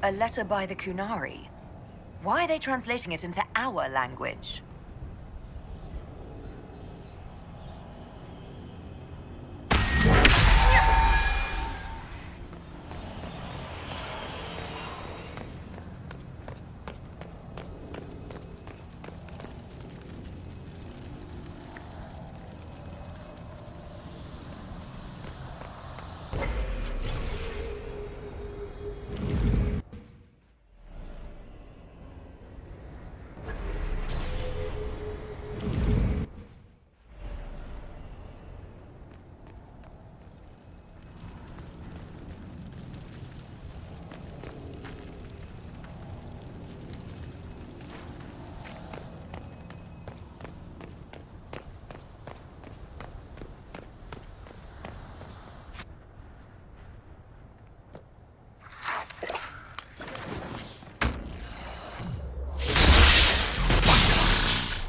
A letter by the Kunari. Why are they translating it into our language?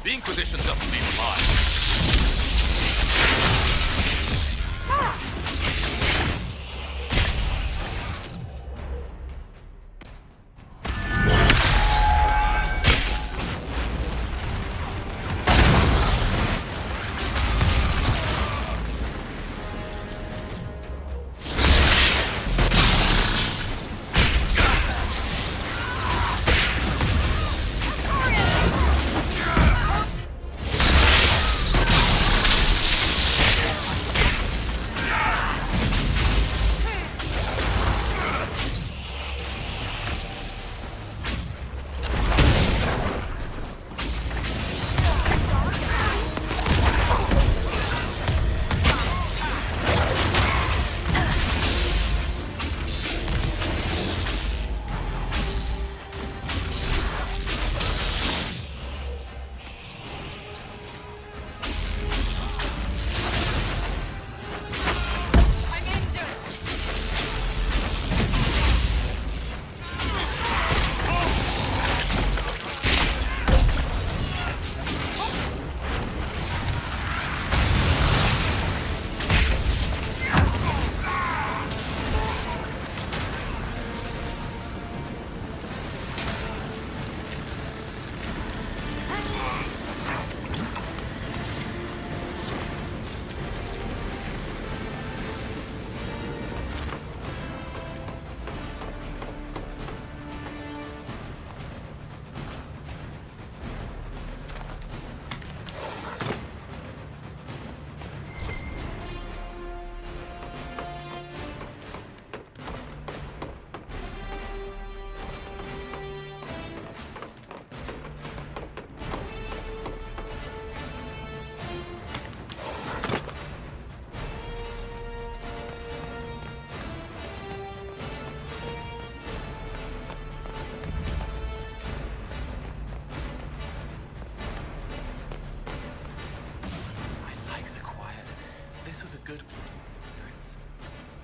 The Inquisition doesn't mean alive.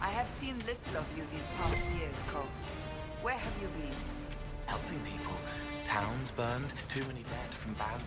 I have seen little of you these past years, Cole. Where have you been? Helping people. Towns burned, too many dead from band.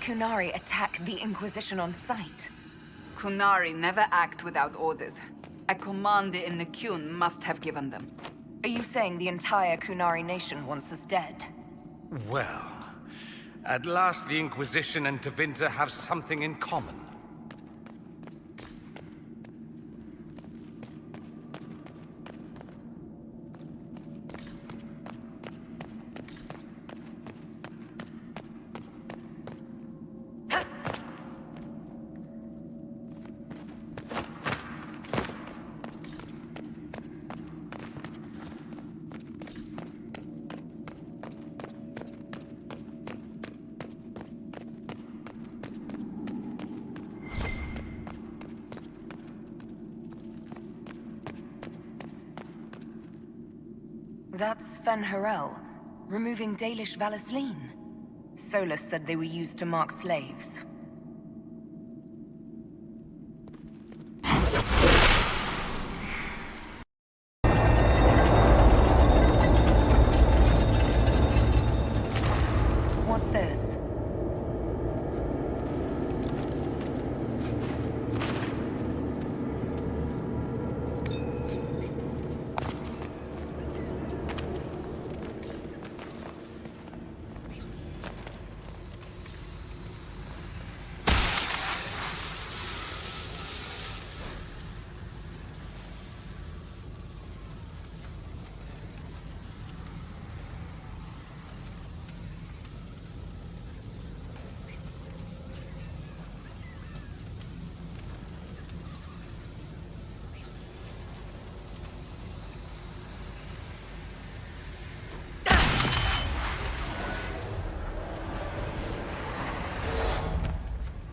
Kunari attack the Inquisition on sight? Kunari never act without orders. A commander in the Qun must have given them. Are you saying the entire Kunari nation wants us dead? Well, at last the Inquisition and Tevinter have something in common. That's Fen Harel, removing Dalish Valisleen. Solus said they were used to mark slaves. What's this?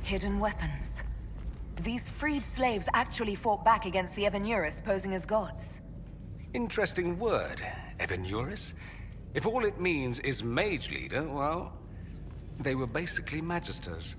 Hidden weapons. These freed slaves actually fought back against the Evanuris posing as gods. Interesting word, Evanuris. If all it means is mage leader, well, they were basically magisters.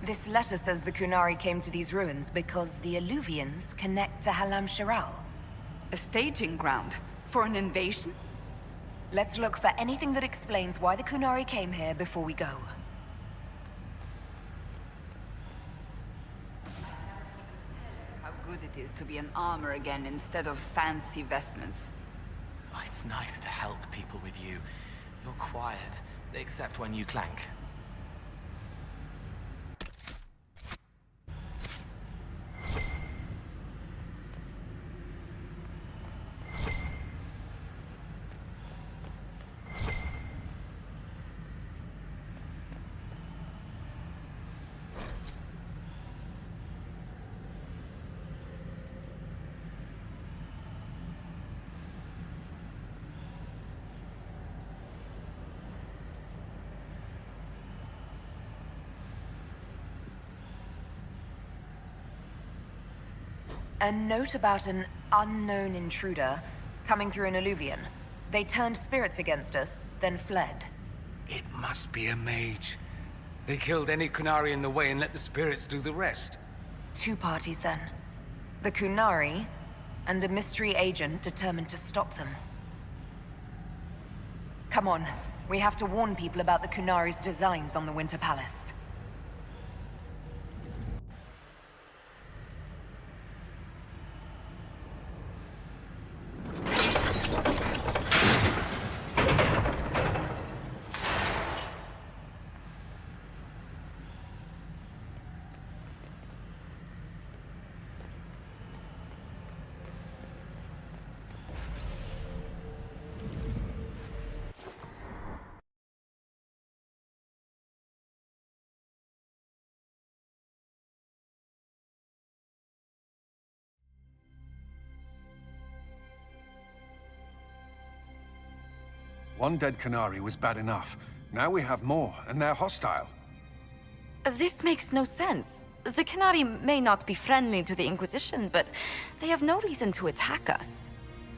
This letter says the Kunari came to these ruins because the Alluvians connect to Halam Shiral. A staging ground for an invasion? Let's look for anything that explains why the Kunari came here before we go. How good it is to be an armor again instead of fancy vestments. Oh, it's nice to help people with you. You're quiet, except when you clank. A note about an unknown intruder coming through an alluvian. They turned spirits against us, then fled. It must be a mage. They killed any Kunari in the way and let the spirits do the rest. Two parties then. The Kunari, and a mystery agent determined to stop them. Come on, we have to warn people about the Kunari's designs on the Winter Palace. One dead Kunari was bad enough. Now we have more, and they're hostile. This makes no sense. The Kunari may not be friendly to the Inquisition, but they have no reason to attack us.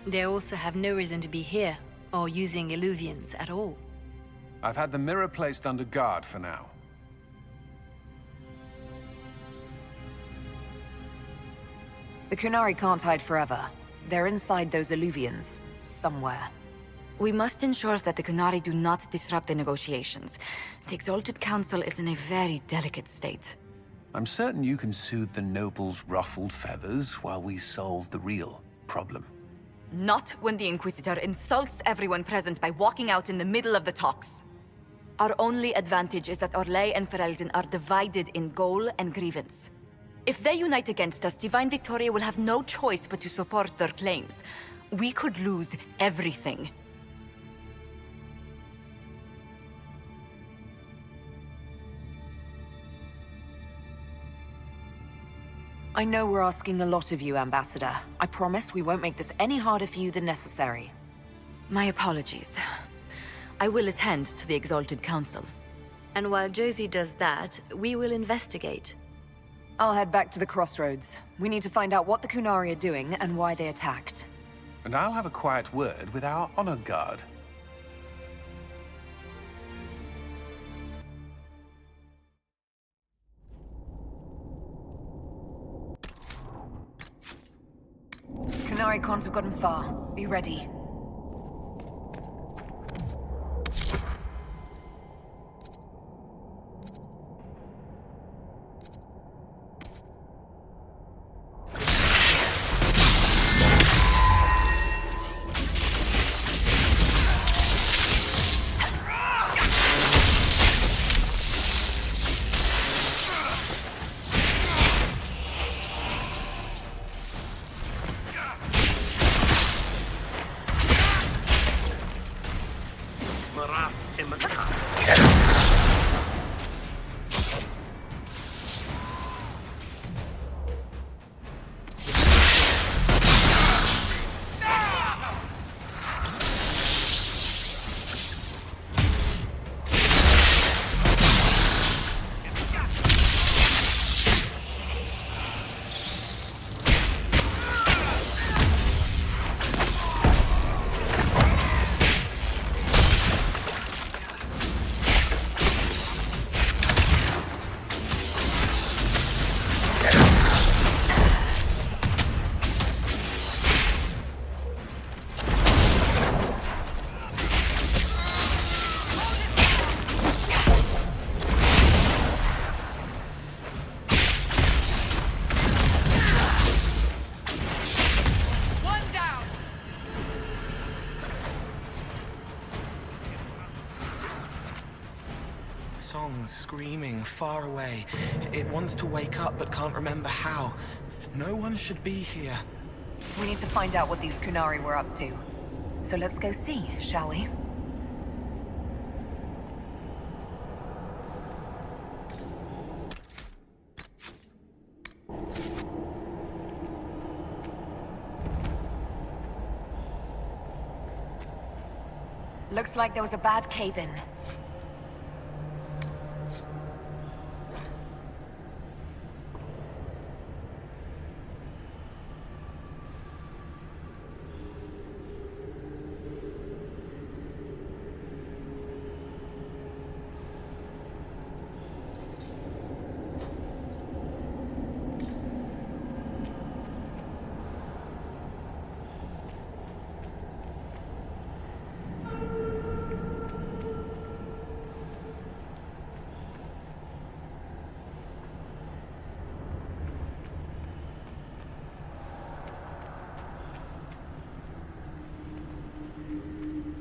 They also have no reason to be here, or using Illuvians at all. I've had the mirror placed under guard for now. The Kunari can't hide forever. They're inside those alluvians, somewhere. We must ensure that the Kunari do not disrupt the negotiations. The Exalted Council is in a very delicate state. I'm certain you can soothe the nobles' ruffled feathers while we solve the real problem. Not when the Inquisitor insults everyone present by walking out in the middle of the talks. Our only advantage is that Orlais and Ferelden are divided in goal and grievance. If they unite against us, Divine Victoria will have no choice but to support their claims. We could lose everything. I know we're asking a lot of you, Ambassador. I promise we won't make this any harder for you than necessary. My apologies. I will attend to the Exalted Council. And while Josie does that, we will investigate. I'll head back to the crossroads. We need to find out what the Kunari are doing and why they attacked. And I'll have a quiet word with our honor guard. Kunari can't have gotten far. Be ready. songs, screaming, far away. It wants to wake up but can't remember how. No one should be here. We need to find out what these Kunari were up to. So let's go see, shall we? Looks like there was a bad cave-in.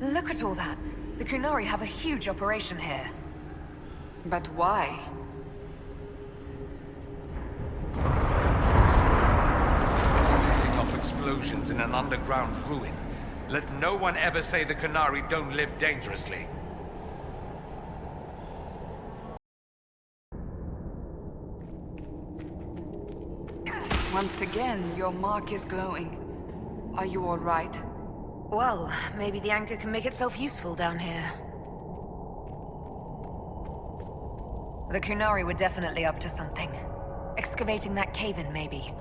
Look at all that. The Kunari have a huge operation here. But why? Setting off explosions in an underground ruin. Let no one ever say the Kunari don't live dangerously. Once again, your mark is glowing. Are you all right? Well, maybe the anchor can make itself useful down here. The Kunari were definitely up to something. Excavating that cave-in, maybe.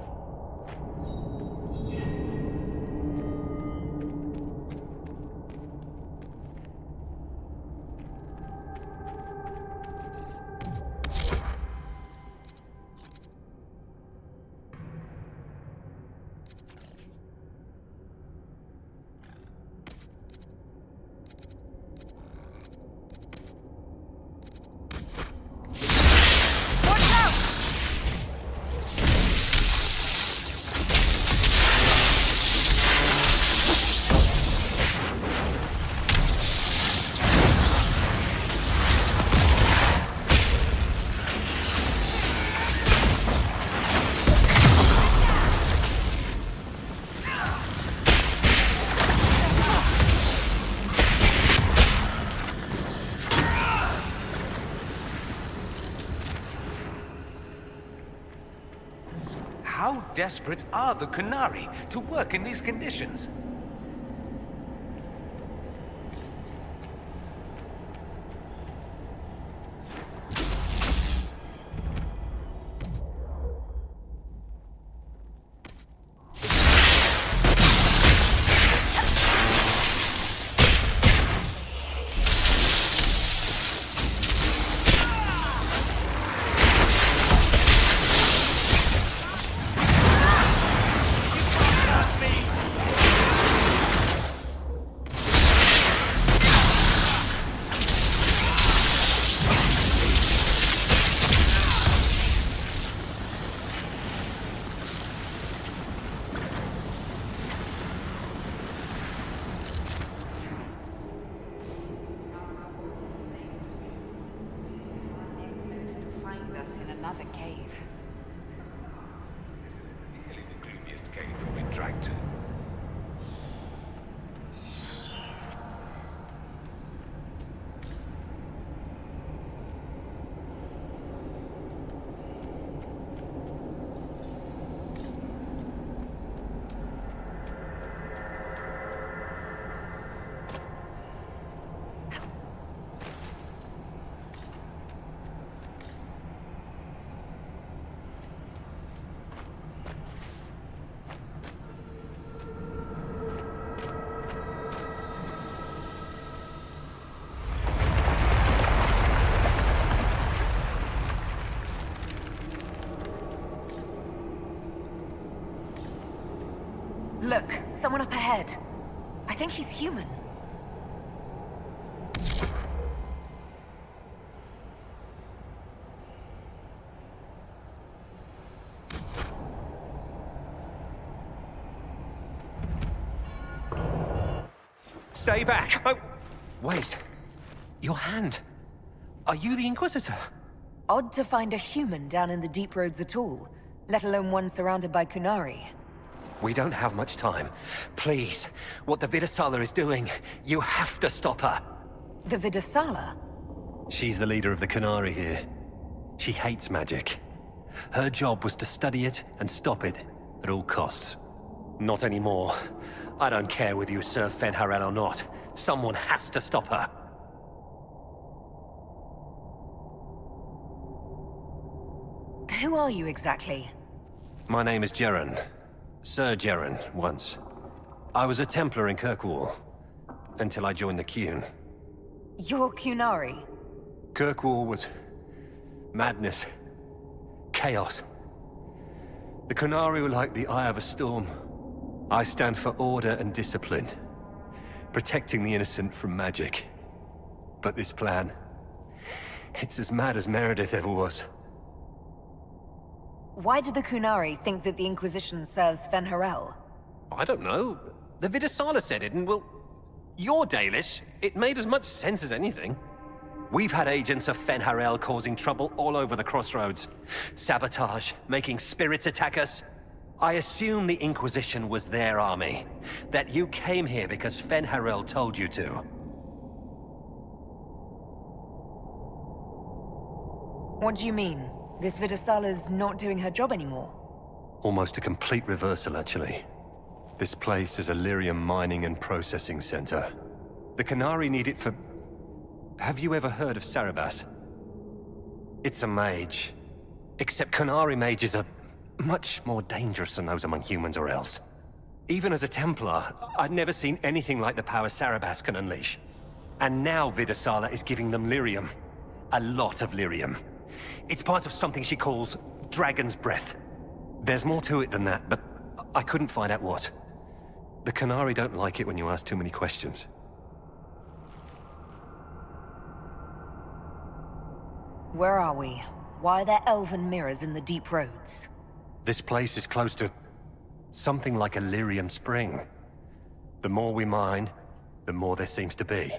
How desperate are the Kunari to work in these conditions? Another cave. This is nearly the gloomiest cave we've been dragged to. Look, someone up ahead. I think he's human. Stay back! Oh, wait. Your hand. Are you the Inquisitor? Odd to find a human down in the deep roads at all, let alone one surrounded by Kunari. We don't have much time. Please, what the Vidasala is doing, you have to stop her. The Vidasala? She's the leader of the Kunari here. She hates magic. Her job was to study it and stop it at all costs. Not anymore. I don't care whether you serve Fen'Harel or not. Someone has to stop her. Who are you exactly? My name is Jeren. Sir Jeren, once. I was a Templar in Kirkwall, until I joined the Qun. You're Kunari? Kirkwall was madness, chaos. The Kunari were like the eye of a storm. I stand for order and discipline, protecting the innocent from magic. But this plan, it's as mad as Meredith ever was. Why did the Kunari think that the Inquisition serves Fen'Harel? I don't know. The Vidasala said it, and well, you're Dalish. It made as much sense as anything. We've had agents of Fen'Harel causing trouble all over the crossroads. Sabotage, making spirits attack us. I assume the Inquisition was their army. That you came here because Fen'Harel told you to. What do you mean? This Vidasala's not doing her job anymore? Almost a complete reversal, actually. This place is a lyrium mining and processing center. The Kunari need it for... Have you ever heard of Sarabas? It's a mage. Except Kunari mages are much more dangerous than those among humans or elves. Even as a Templar, I'd never seen anything like the power Sarabas can unleash. And now Vidasala is giving them lyrium. A lot of lyrium. It's part of something she calls Dragon's Breath. There's more to it than that, but I couldn't find out what. The Kunari don't like it when you ask too many questions. Where are we? Why are there elven mirrors in the deep roads? This place is close to something like a lyrium spring. The more we mine, the more there seems to be.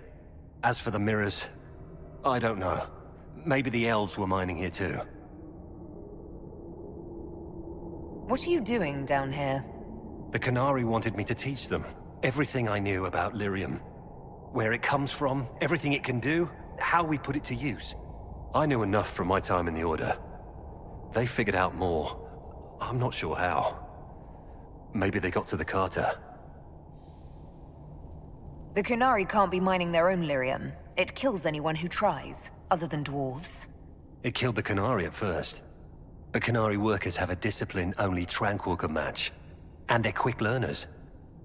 As for the mirrors, I don't know. Maybe the elves were mining here too. What are you doing down here? The Kunari wanted me to teach them everything I knew about lyrium. Where it comes from, everything it can do, how we put it to use. I knew enough from my time in the Order. They figured out more. I'm not sure how. Maybe they got to the Carter. The Kunari can't be mining their own lyrium. It kills anyone who tries, other than dwarves. It killed the Kunari at first. But Kunari workers have a discipline only Tranquil can match. And they're quick learners.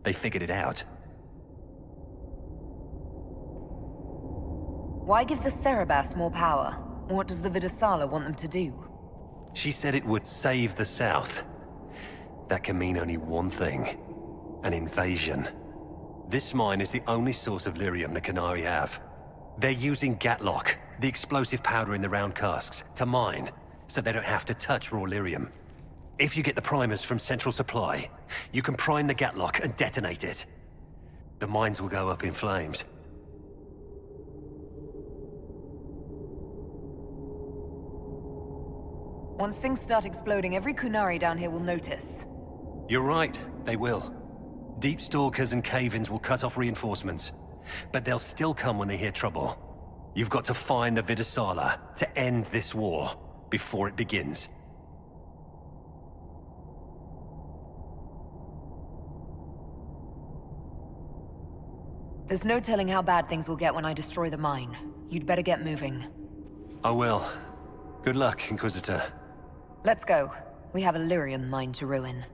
They figured it out. Why give the Sarabas more power? What does the Vidasala want them to do? She said it would save the South. That can mean only one thing. An invasion. This mine is the only source of lyrium the Kunari have. They're using Gatlock, the explosive powder in the round casks, to mine, so they don't have to touch raw lyrium. If you get the primers from Central Supply, you can prime the Gatlock and detonate it. The mines will go up in flames. Once things start exploding, every Kunari down here will notice. You're right, they will. Deep Stalkers and Cave-ins will cut off reinforcements. But they'll still come when they hear trouble. You've got to find the Vidasala to end this war before it begins. There's no telling how bad things will get when I destroy the mine. You'd better get moving. I will. Good luck, Inquisitor. Let's go. We have a lyrium mine to ruin.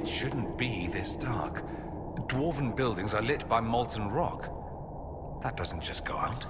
It shouldn't be this dark. Dwarven buildings are lit by molten rock. That doesn't just go out.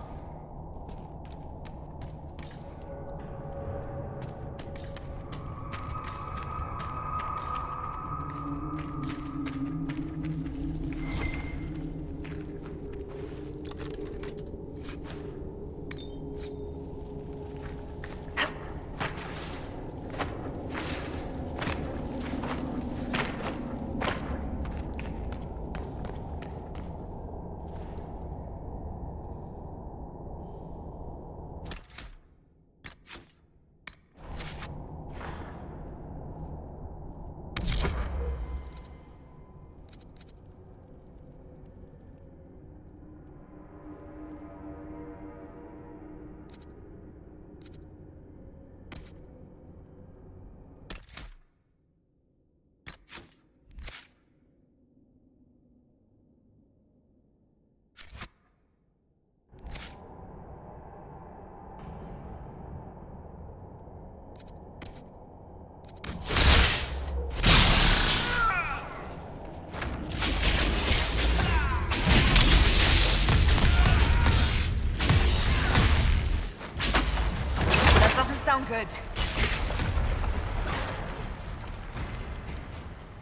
Good.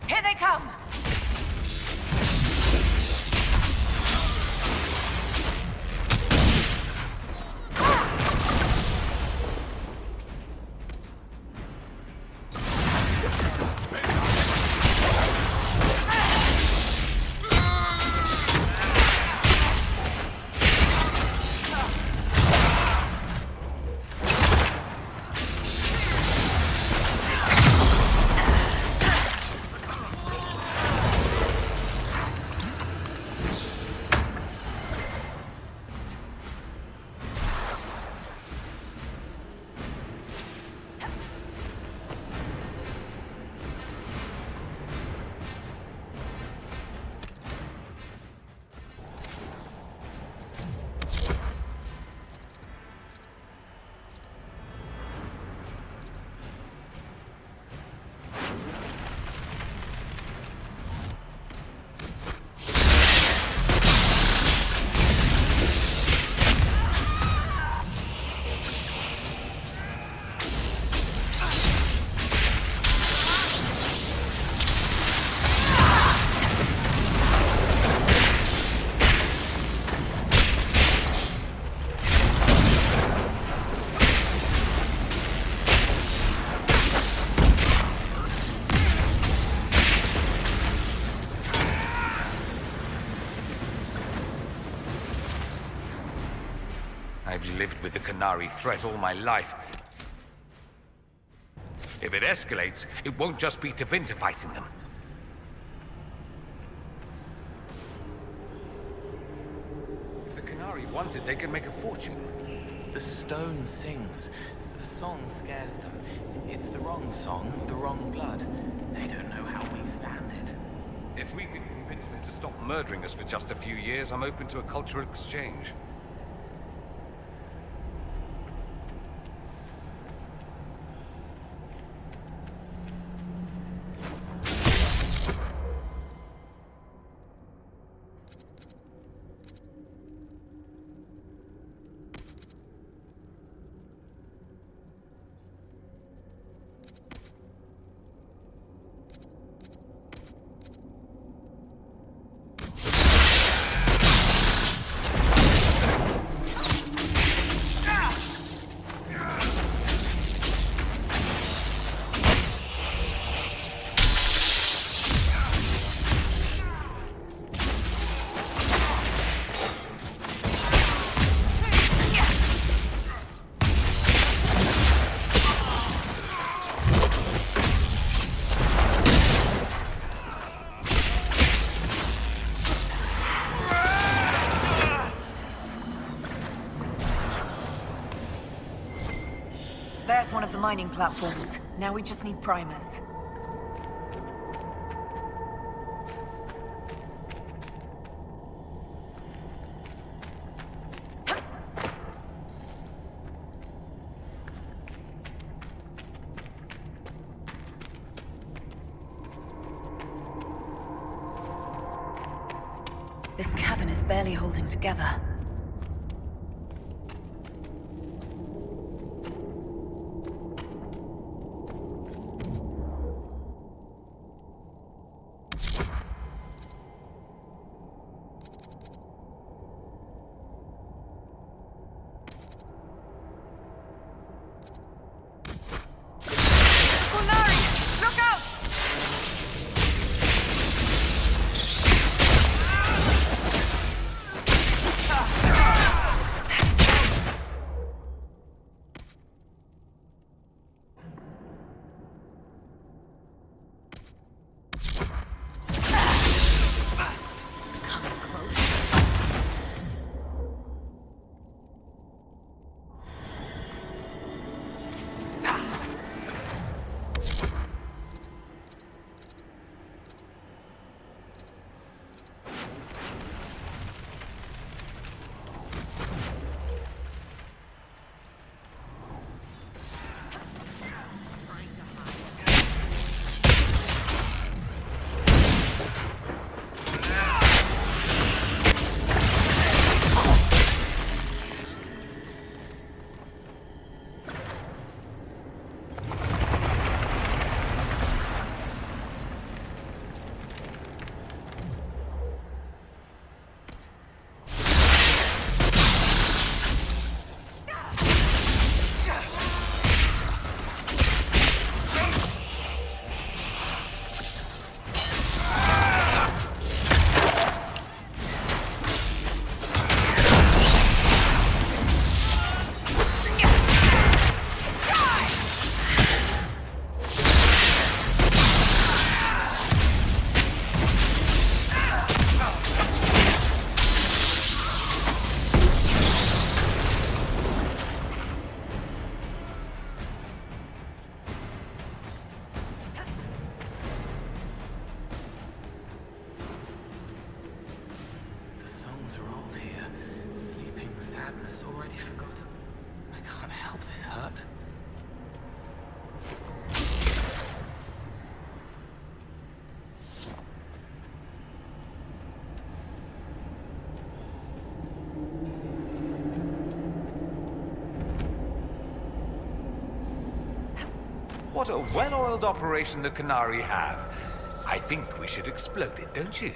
Here they come! I've lived with the Canary threat all my life. If it escalates, it won't just be Tevinter fighting them. If the Canary wanted, they could make a fortune. The stone sings. The song scares them. It's the wrong song, the wrong blood. They don't know how we stand it. If we can convince them to stop murdering us for just a few years, I'm open to a cultural exchange. There's one of the mining platforms. Now we just need primers. barely holding together. What a well-oiled operation the Canary have. I think we should explode it, don't you?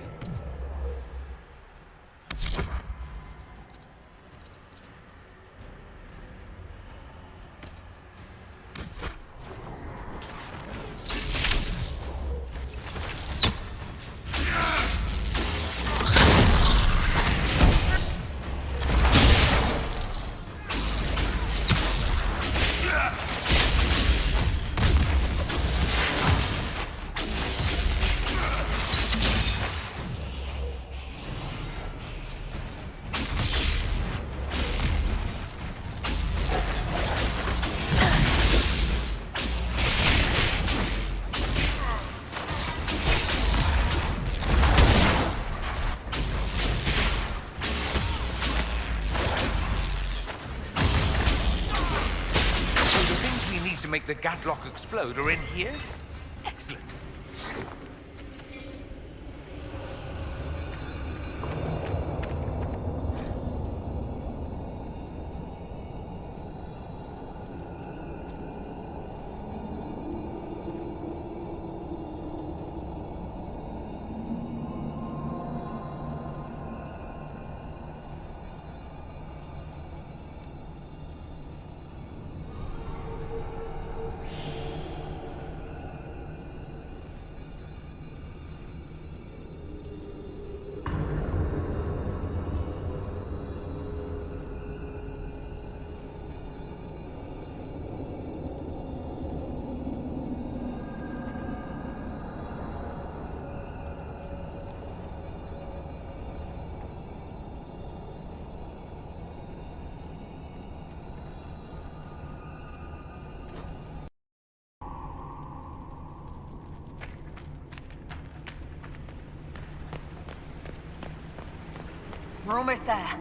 Make the Gatlock explode are in here? Excellent. We're almost there.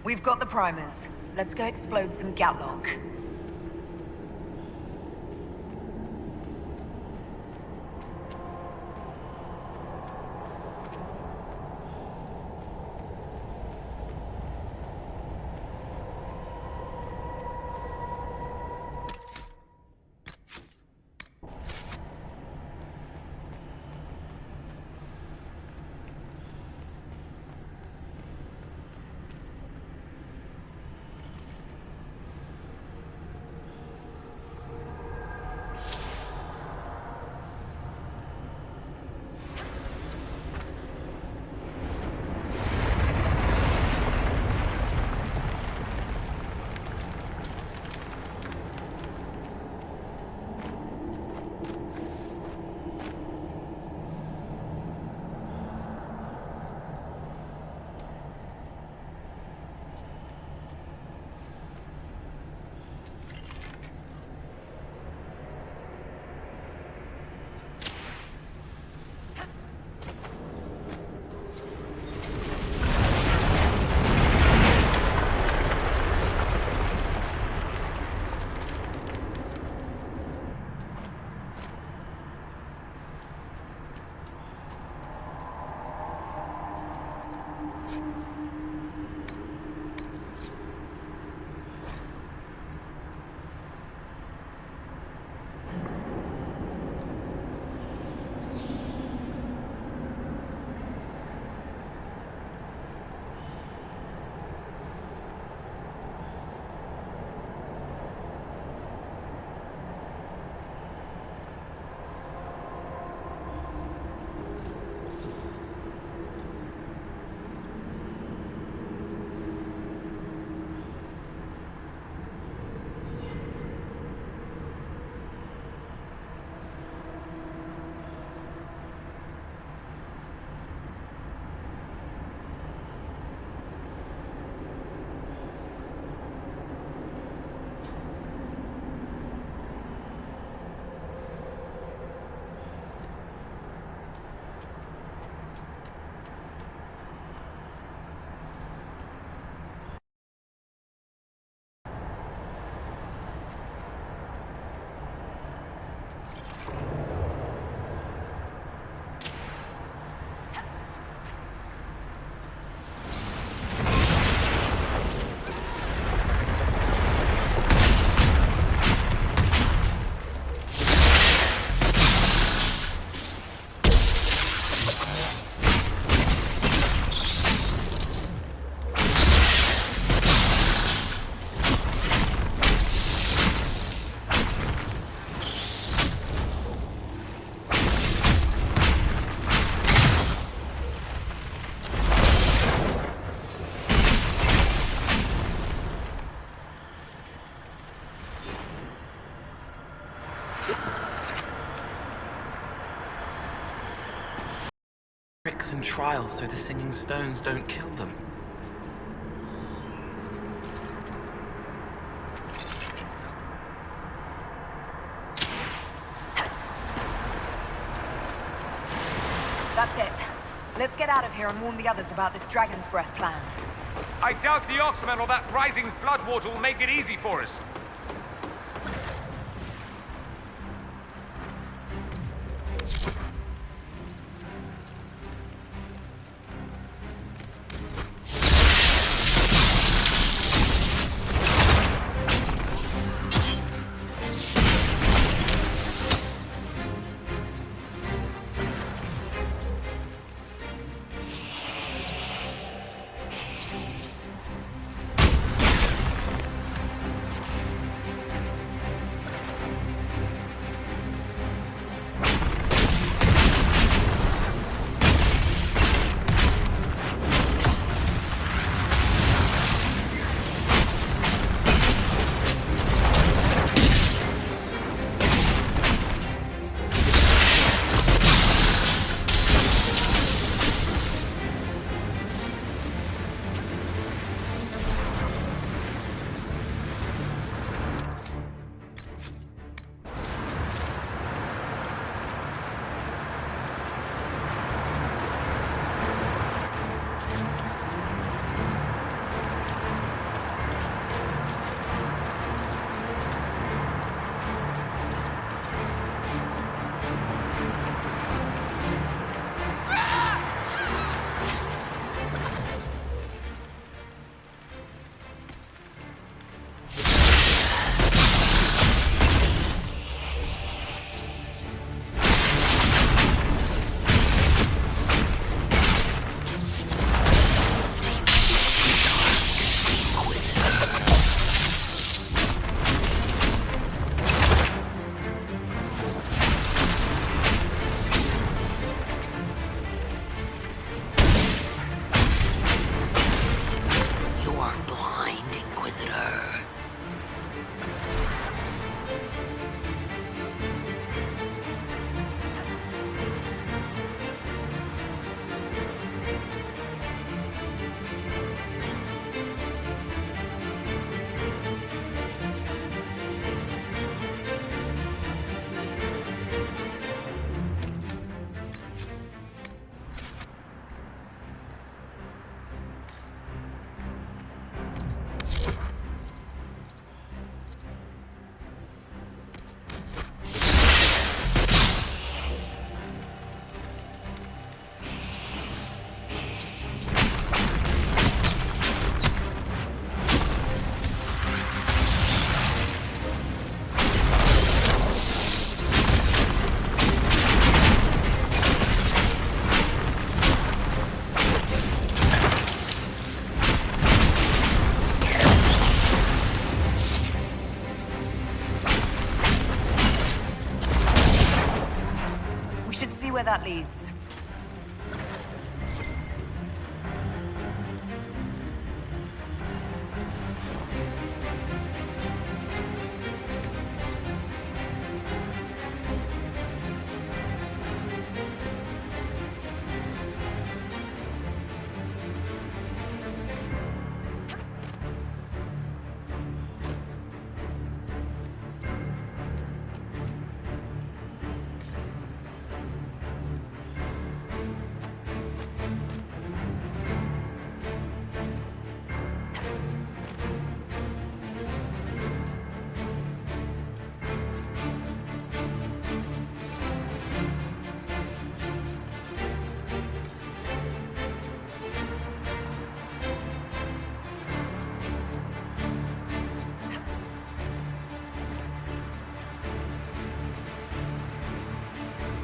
We've got the primers. Let's go explode some Gatlock. Tricks and trials so the singing stones don't kill them. That's it. Let's get out of here and warn the others about this Dragon's Breath plan. I doubt the Oxman or that rising floodwater will make it easy for us. that leads.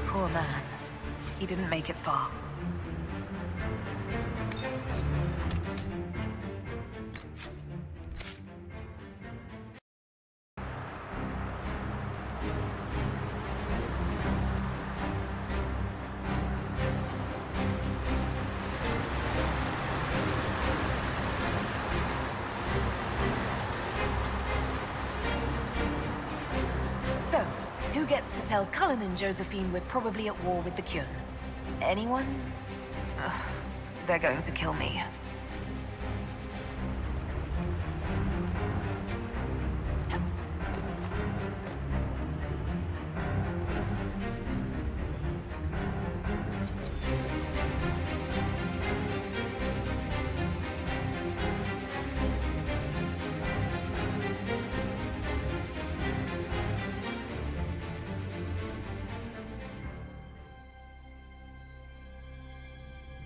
Poor man. He didn't make it far. So, who gets to tell Cullen and Josephine we're probably at war with the Kyun? Anyone? Ugh, they're going to kill me.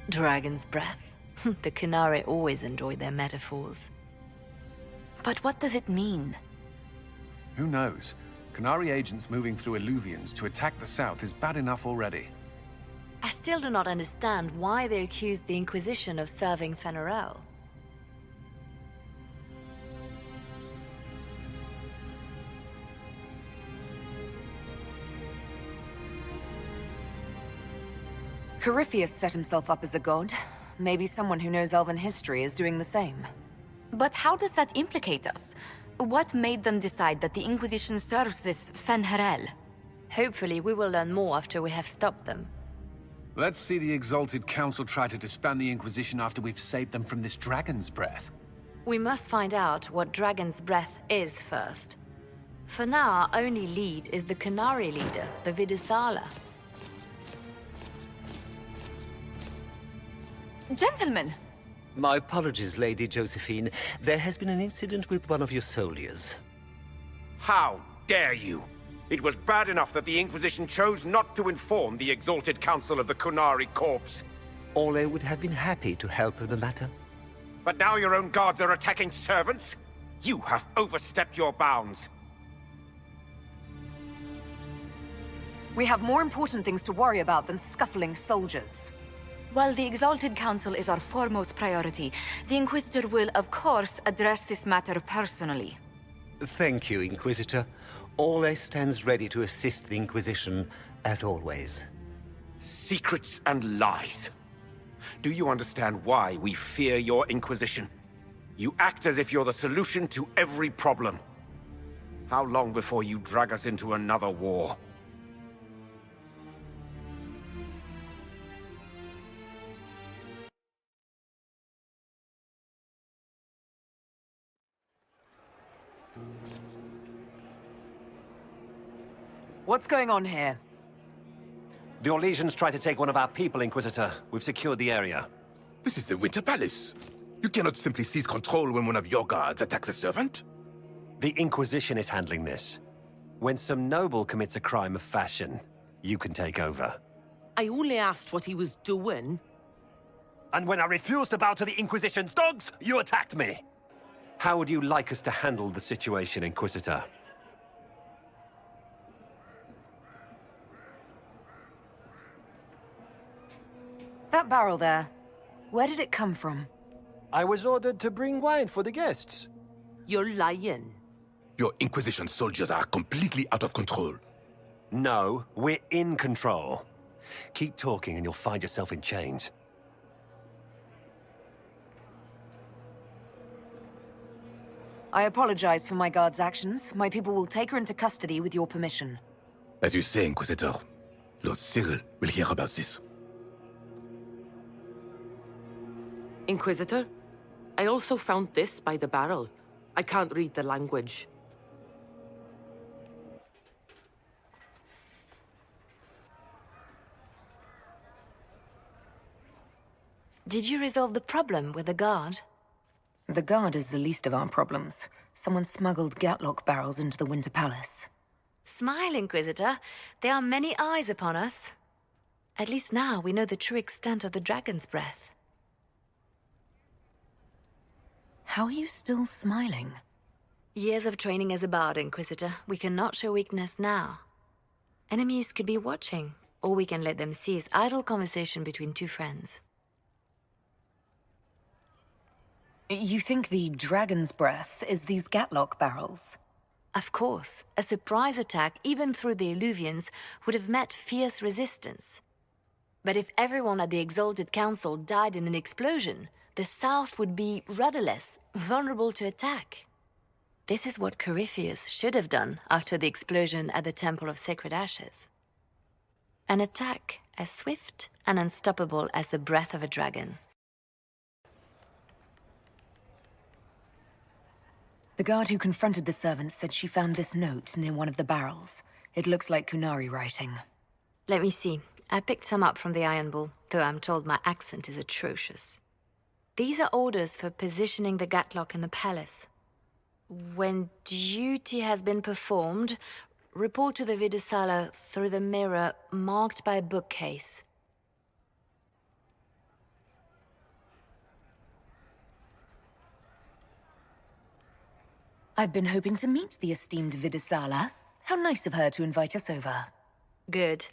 Dragon's breath. The Kunari always enjoy their metaphors. But what does it mean? Who knows? Kunari agents moving through Illuvians to attack the south is bad enough already. I still do not understand why they accused the Inquisition of serving Fen'Harel. Corypheus set himself up as a god. Maybe someone who knows Elven history is doing the same. But how does that implicate us? What made them decide that the Inquisition serves this Fen'Harel? Hopefully we will learn more after we have stopped them. Let's see the Exalted Council try to disband the Inquisition after we've saved them from this dragon's breath. We must find out what Dragon's Breath is first. For now, our only lead is the Kunari leader, the Vidisala. Gentlemen! My apologies, Lady Josephine. There has been an incident with one of your soldiers. How dare you! It was bad enough that the Inquisition chose not to inform the Exalted Council of the Kunari Corps. Ole would have been happy to help with the matter. But now your own guards are attacking servants? You have overstepped your bounds. We have more important things to worry about than scuffling soldiers. While the Exalted Council is our foremost priority, the Inquisitor will, of course, address this matter personally. Thank you, Inquisitor. Ole stands ready to assist the Inquisition, as always. Secrets and lies. Do you understand why we fear your Inquisition? You act as if you're the solution to every problem. How long before you drag us into another war? What's going on here? The Orlesians tried to take one of our people, Inquisitor. We've secured the area. This is the Winter Palace. You cannot simply seize control when one of your guards attacks a servant. The Inquisition is handling this. When some noble commits a crime of fashion, you can take over. I only asked what he was doing. And when I refused to bow to the Inquisition's dogs, you attacked me! How would you like us to handle the situation, Inquisitor? That barrel there, where did it come from? I was ordered to bring wine for the guests. You're lying. Your Inquisition soldiers are completely out of control. No, we're in control. Keep talking and you'll find yourself in chains. I apologize for my guard's actions. My people will take her into custody with your permission. As you say, Inquisitor, Lord Cyril will hear about this. Inquisitor, I also found this by the barrel. I can't read the language. Did you resolve the problem with the guard? The guard is the least of our problems. Someone smuggled Gatlock barrels into the Winter Palace. Smile, Inquisitor. There are many eyes upon us. At least now we know the true extent of the dragon's breath. How are you still smiling? Years of training as a bard, Inquisitor. We cannot show weakness now. Enemies could be watching, or we can let them seize idle conversation between two friends. You think the dragon's breath is these Gatlock barrels? Of course. A surprise attack, even through the Illuvians, would have met fierce resistance. But if everyone at the Exalted Council died in an explosion, the South would be rudderless, vulnerable to attack. This is what Corypheus should have done after the explosion at the Temple of Sacred Ashes. An attack as swift and unstoppable as the breath of a dragon. The guard who confronted the servants said she found this note near one of the barrels. It looks like Kunari writing. Let me see. I picked some up from the Iron Bull, though I'm told my accent is atrocious. These are orders for positioning the Gatlock in the palace. When duty has been performed, report to the Vidisala through the mirror marked by a bookcase. I've been hoping to meet the esteemed Vidisala. How nice of her to invite us over. Good.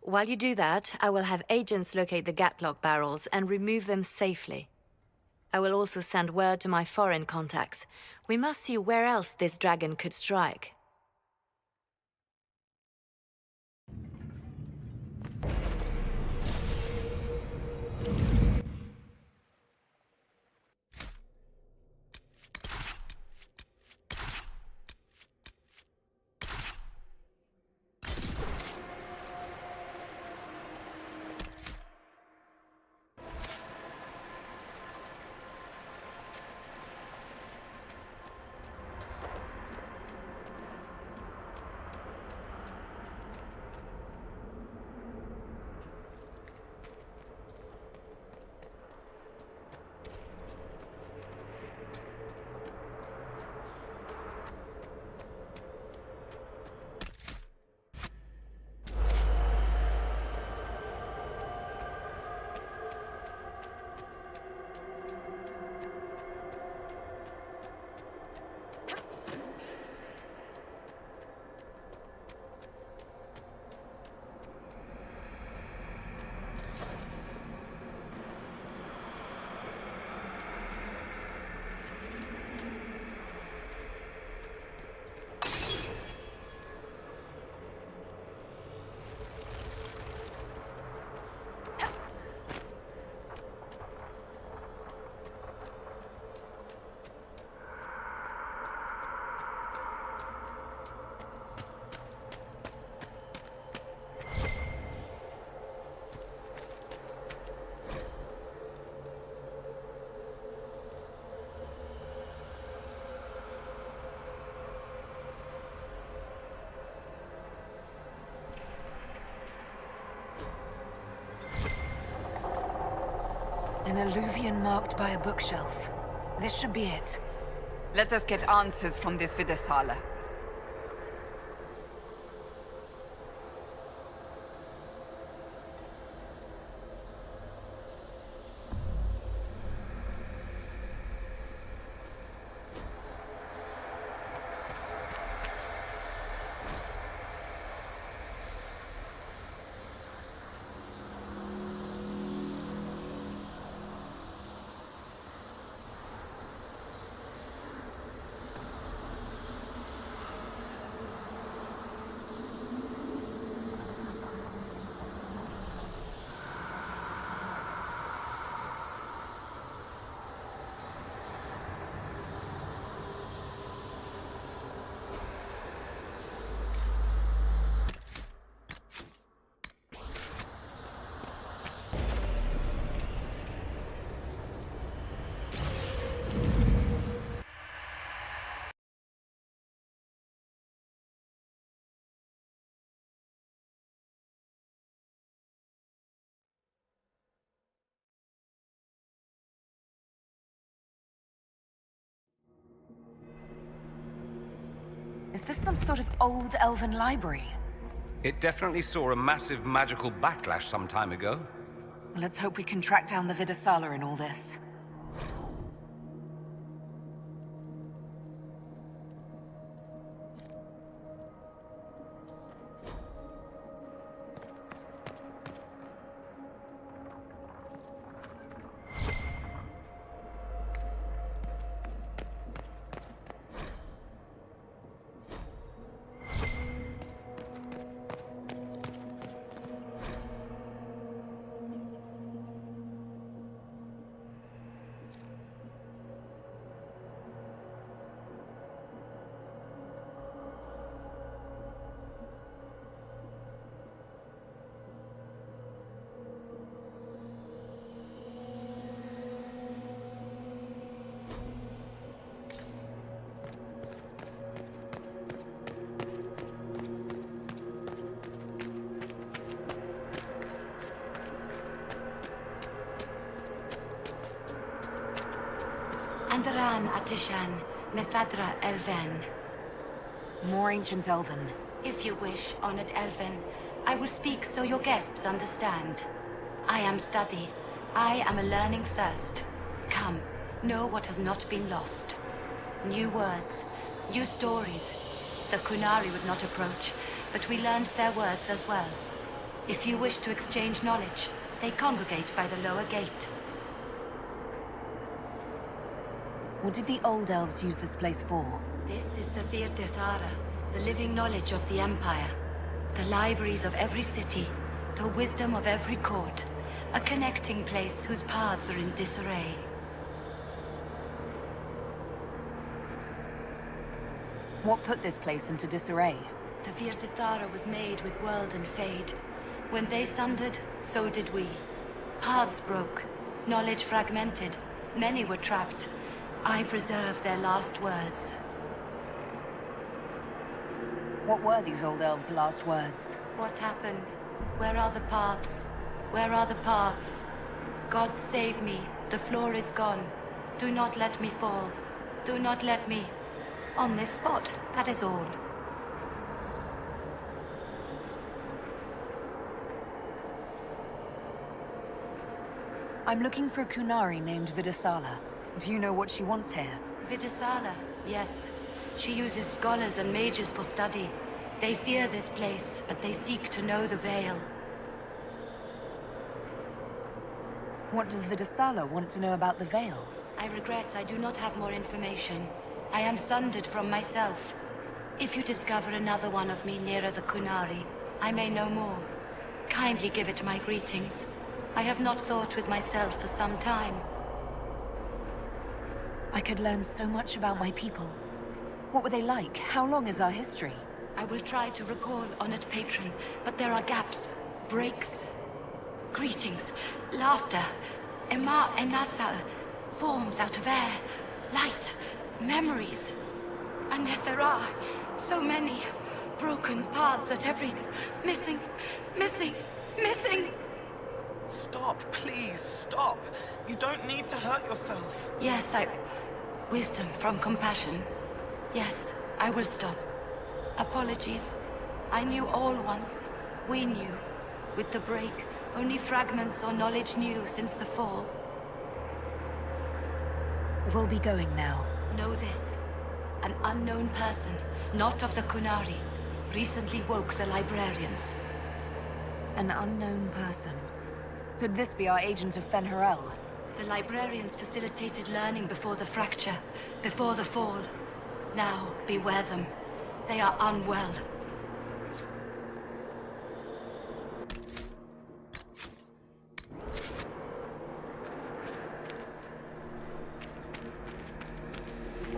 While you do that, I will have agents locate the Gatlock barrels and remove them safely. I will also send word to my foreign contacts. We must see where else this dragon could strike. An alluvian marked by a bookshelf. This should be it. Let us get answers from this Vidisala. Is this some sort of old elven library? It definitely saw a massive magical backlash some time ago. Let's hope we can track down the Vidasala in all this. Andaran Atishan, Methadra Elven. More ancient elven. If you wish, honored Elven, I will speak so your guests understand. I am study. I am a learning thirst. Come, know what has not been lost. New words, new stories. The Kunari would not approach, but we learned their words as well. If you wish to exchange knowledge, they congregate by the lower gate. What did the old elves use this place for? This is the Virtirthara, the living knowledge of the Empire. The libraries of every city, the wisdom of every court. A connecting place whose paths are in disarray. What put this place into disarray? The Virtirthara was made with world and fade. When they sundered, so did we. Paths broke, knowledge fragmented, many were trapped. I preserve their last words. What were these old elves' last words? What happened? Where are the paths? Where are the paths? God save me. The floor is gone. Do not let me fall. Do not let me... On this spot, that is all. I'm looking for a Kunari named Vidasala. Do you know what she wants here? Vidasala, yes. She uses scholars and mages for study. They fear this place, but they seek to know the Veil. What does Vidasala want to know about the Veil? I regret I do not have more information. I am sundered from myself. If you discover another one of me nearer the Kunari, I may know more. Kindly give it my greetings. I have not thought with myself for some time. I could learn so much about my people. What were they like? How long is our history? I will try to recall, honored patron, but there are gaps, breaks. Greetings, laughter, Ema Enasal, forms out of air, light, memories. And yet there are so many broken paths at every... missing. Stop, please, stop. You don't need to hurt yourself. Yes, Wisdom from compassion. Yes, I will stop. Apologies. I knew all once. We knew. With the break, only fragments or knowledge new since the fall. We'll be going now. Know this. An unknown person, not of the Kunari, recently woke the librarians. An unknown person. Could this be our agent of Fen'Harel? The librarians facilitated learning before the fracture, before the fall. Now, beware them. They are unwell.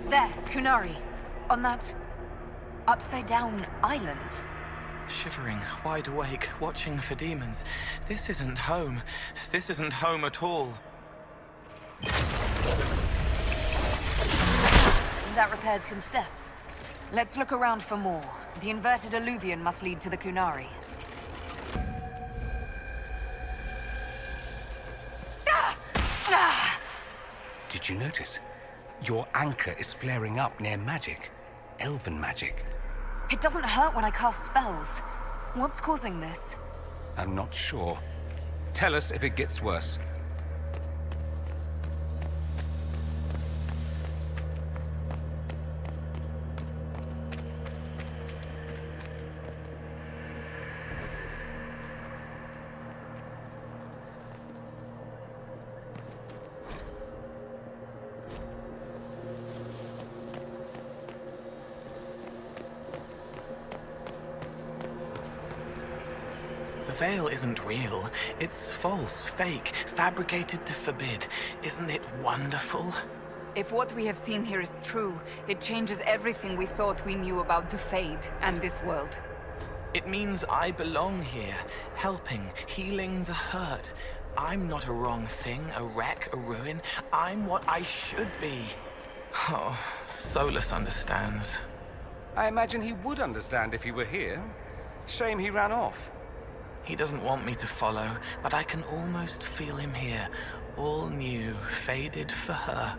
There, Kunari. On that... upside-down island. Shivering, wide awake, watching for demons. This isn't home. This isn't home at all. That repaired some steps. Let's look around for more. The inverted alluvion must lead to the Kunari. Did you notice? Your anchor is flaring up near magic. Elven magic. It doesn't hurt when I cast spells. What's causing this? I'm not sure. Tell us if it gets worse. The veil isn't real. It's false, fake, fabricated to forbid. Isn't it wonderful? If what we have seen here is true, it changes everything we thought we knew about the Fade and this world. It means I belong here, helping, healing the hurt. I'm not a wrong thing, a wreck, a ruin. I'm what I should be. Oh, Solus understands. I imagine he would understand if he were here. Shame he ran off. He doesn't want me to follow, but I can almost feel him here. All new, faded for her.